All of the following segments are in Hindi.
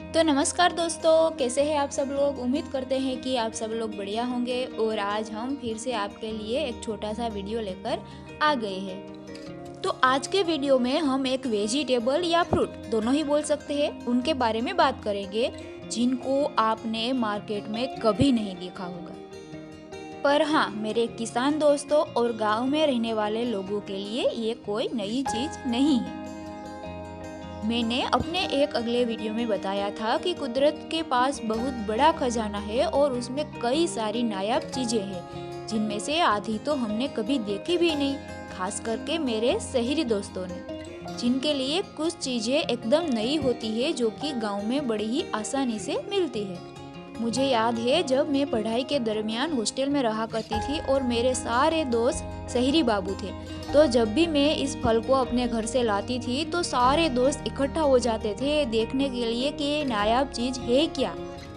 तो नमस्कार दोस्तों, कैसे हैं आप सब लोग। उम्मीद करते हैं कि आप सब लोग बढ़िया होंगे। और आज हम फिर से आपके लिए एक छोटा सा वीडियो लेकर आ गए हैं। तो आज के वीडियो में हम एक वेजिटेबल या फ्रूट दोनों ही बोल सकते हैं उनके बारे में बात करेंगे जिनको आपने मार्केट में कभी नहीं देखा होगा। पर हाँ, मेरे किसान दोस्तों और गांव में रहने वाले लोगों के लिए ये कोई नई चीज नहीं है। मैंने अपने एक अगले वीडियो में बताया था कि कुदरत के पास बहुत बड़ा खजाना है और उसमें कई सारी नायाब चीजें हैं जिनमें से आधी तो हमने कभी देखी भी नहीं, खास करके मेरे शहरी दोस्तों ने, जिनके लिए कुछ चीजें एकदम नई होती है जो कि गांव में बड़ी ही आसानी से मिलती है। मुझे याद है जब मैं पढ़ाई के दरमियान हॉस्टल में रहा करती थी और मेरे सारे दोस्त शहरी बाबू थे, तो जब भी मैं इस फल को अपने घर से लाती थी तो सारे दोस्त इकट्ठा हो जाते थे देखने के लिए कि ये नायाब चीज है क्या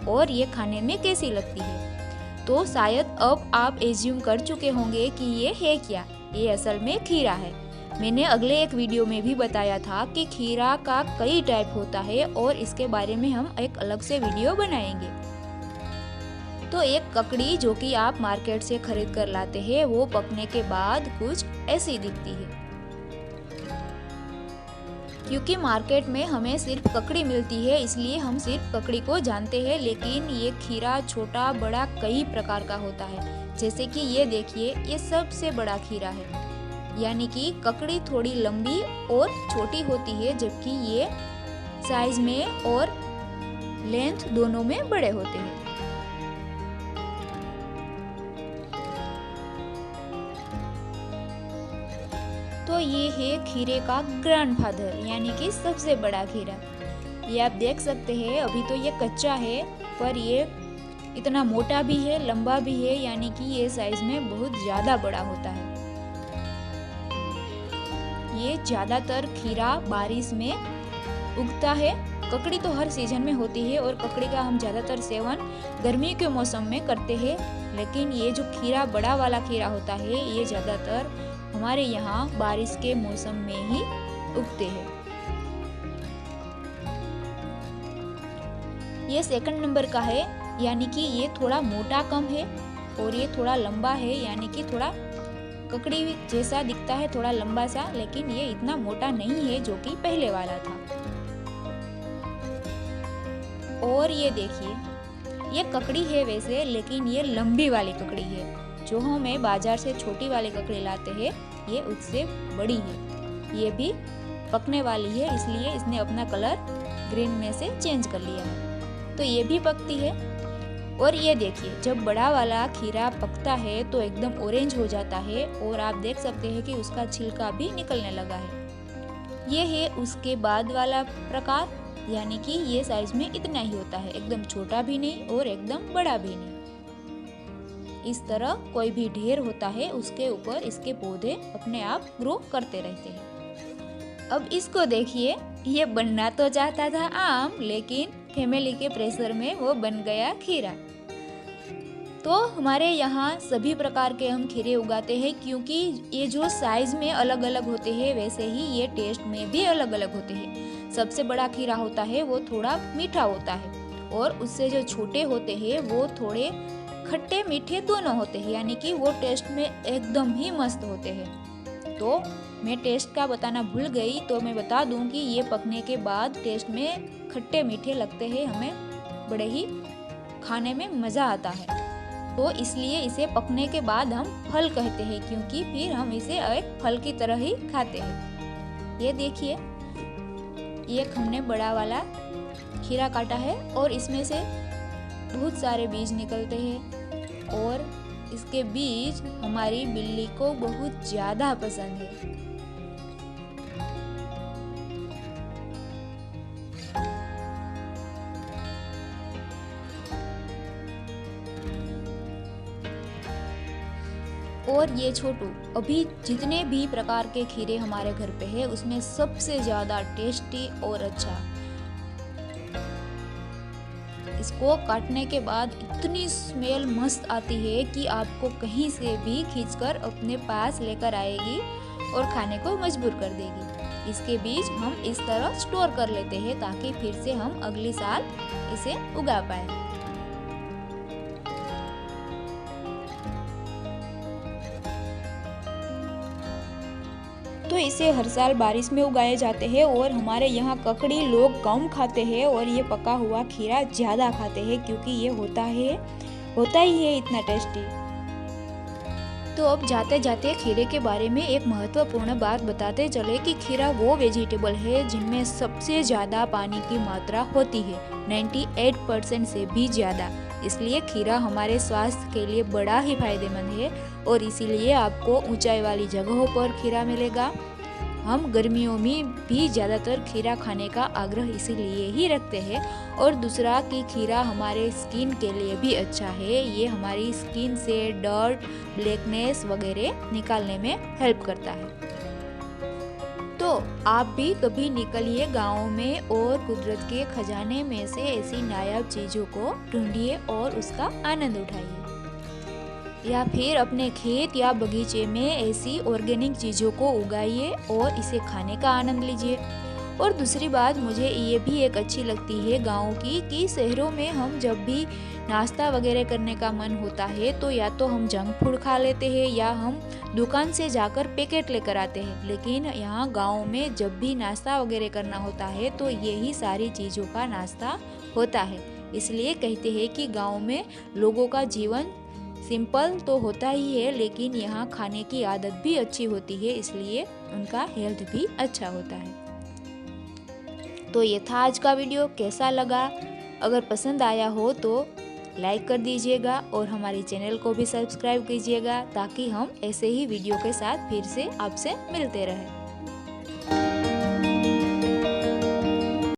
और ये खाने में कैसी लगती है। तो शायद अब आप एज्यूम कर चुके होंगे कि ये है क्या। ये असल में खीरा है। मैंने अगले एक वीडियो में भी बताया था कि खीरा का कई टाइप होता है और इसके बारे में हम एक अलग से वीडियो बनाएंगे। तो एक ककड़ी जो कि आप मार्केट से खरीद कर लाते हैं वो पकने के बाद कुछ ऐसी दिखती है। क्योंकि मार्केट में हमें सिर्फ ककड़ी मिलती है इसलिए हम सिर्फ ककड़ी को जानते हैं, लेकिन ये खीरा छोटा बड़ा कई प्रकार का होता है। जैसे कि ये देखिए, ये सबसे बड़ा खीरा है। यानी कि ककड़ी थोड़ी लंबी और छोटी होती है जबकि ये साइज में और लेंथ दोनों में बड़े होते हैं। तो ये है खीरे का ग्रैंडफादर, यानी कि सबसे बड़ा खीरा। ये आप देख सकते हैं, अभी तो ये कच्चा है पर ये इतना मोटा भी है, लंबा भी है, यानी कि ये साइज में बहुत ज्यादा बड़ा होता है। ये ज्यादातर खीरा बारिश में उगता है। ककड़ी तो हर सीजन में होती है और ककड़ी का हम ज्यादातर सेवन गर्मी के मौसम में करते हैं, लेकिन ये जो खीरा बड़ा वाला खीरा होता है ये ज्यादातर हमारे यहाँ बारिश के मौसम में ही उगते हैं। ये सेकंड नंबर का है, यानी कि ये थोड़ा मोटा कम है और ये थोड़ा लंबा है, यानी कि थोड़ा ककड़ी जैसा दिखता है, थोड़ा लंबा सा, लेकिन ये इतना मोटा नहीं है जो कि पहले वाला था। और ये देखिए, ये ककड़ी है वैसे, लेकिन ये लंबी वाली ककड़ी है। जो हमें बाजार से छोटी वाली ककड़ी लाते हैं ये उससे बड़ी है। ये भी पकने वाली है, इसलिए इसने अपना कलर ग्रीन में से चेंज कर लिया है। तो ये भी पकती है। और ये देखिए, जब बड़ा वाला खीरा पकता है तो एकदम ऑरेंज हो जाता है और आप देख सकते हैं कि उसका छिलका भी निकलने लगा है। ये है उसके बाद वाला प्रकार, यानी कि ये साइज में इतना ही होता है, एकदम छोटा भी नहीं और एकदम बड़ा भी नहीं। इस तरह कोई भी ढेर होता है उसके ऊपर इसके पौधे अपने आप ग्रो करते रहते हैं। अब इसको देखिए, ये बनना तो चाहता था आम, लेकिन फैमिली के प्रेशर में वो बन गया खीरा। तो हमारे यहाँ सभी प्रकार के हम खीरे उगाते हैं, क्योंकि ये जो साइज में अलग अलग होते हैं वैसे ही ये टेस्ट में भी अलग अलग होते हैं। सबसे बड़ा खीरा होता है वो थोड़ा मीठा होता है और उससे जो छोटे होते हैं वो थोड़े खट्टे मीठे दोनों होते हैं, यानी कि वो टेस्ट में एकदम ही मस्त होते हैं। तो मैं टेस्ट का बताना भूल गई, तो मैं बता दूं कि ये पकने के बाद टेस्ट में खट्टे मीठे लगते हैं, हमें बड़े ही खाने में मज़ा आता है। तो इसलिए इसे पकने के बाद हम फल कहते हैं, क्योंकि फिर हम इसे एक फल की तरह ही खाते हैं। ये देखिए, एक हमने बड़ा वाला खीरा काटा है और इसमें से बहुत सारे बीज निकलते हैं और इसके बीज हमारी बिल्ली को बहुत ज्यादा पसंद है। और ये छोटू, अभी जितने भी प्रकार के खीरे हमारे घर पे है उसमें सबसे ज्यादा टेस्टी और अच्छा। इसको काटने के बाद इतनी स्मेल मस्त आती है कि आपको कहीं से भी खींचकर अपने पास लेकर आएगी और खाने को मजबूर कर देगी। इसके बीज हम इस तरह स्टोर कर लेते हैं ताकि फिर से हम अगली साल इसे उगा पाए। तो इसे हर साल बारिश में उगाए जाते हैं और हमारे यहाँ ककड़ी लोग कम खाते हैं और ये पका हुआ खीरा ज़्यादा खाते हैं क्योंकि ये होता ही है इतना टेस्टी। तो अब जाते जाते खीरे के बारे में एक महत्वपूर्ण बात बताते चले कि खीरा वो वेजिटेबल है जिनमें सबसे ज़्यादा पानी की मात्रा होती है, 98% से भी ज़्यादा। इसलिए खीरा हमारे स्वास्थ्य के लिए बड़ा ही फायदेमंद है और इसीलिए आपको ऊंचाई वाली जगहों पर खीरा मिलेगा। हम गर्मियों में भी ज़्यादातर खीरा खाने का आग्रह इसीलिए ही रखते हैं। और दूसरा कि खीरा हमारे स्किन के लिए भी अच्छा है, ये हमारी स्किन से डर्ट, ब्लैकनेस वगैरह निकालने में हेल्प करता है। तो आप भी कभी निकलिए गाँव में और कुदरत के खजाने में से ऐसी नायाब चीज़ों को ढूंढिए और उसका आनंद उठाइए, या फिर अपने खेत या बगीचे में ऐसी ऑर्गेनिक चीज़ों को उगाइए और इसे खाने का आनंद लीजिए। और दूसरी बात मुझे ये भी एक अच्छी लगती है गाँव की कि शहरों में हम जब भी नाश्ता वगैरह करने का मन होता है तो या तो हम जंक फूड खा लेते हैं या हम दुकान से जाकर पैकेट लेकर आते हैं, लेकिन यहाँ गाँव में जब भी नाश्ता वगैरह करना होता है तो यही सारी चीज़ों का नाश्ता होता है। इसलिए कहते हैं कि गाँव में लोगों का जीवन सिंपल तो होता ही है लेकिन यहाँ खाने की आदत भी अच्छी होती है, इसलिए उनका हेल्थ भी अच्छा होता है। तो ये था आज का वीडियो, कैसा लगा? अगर पसंद आया हो तो लाइक कर दीजिएगा और हमारे चैनल को भी सब्सक्राइब कीजिएगा ताकि हम ऐसे ही वीडियो के साथ फिर से आपसे मिलते रहें।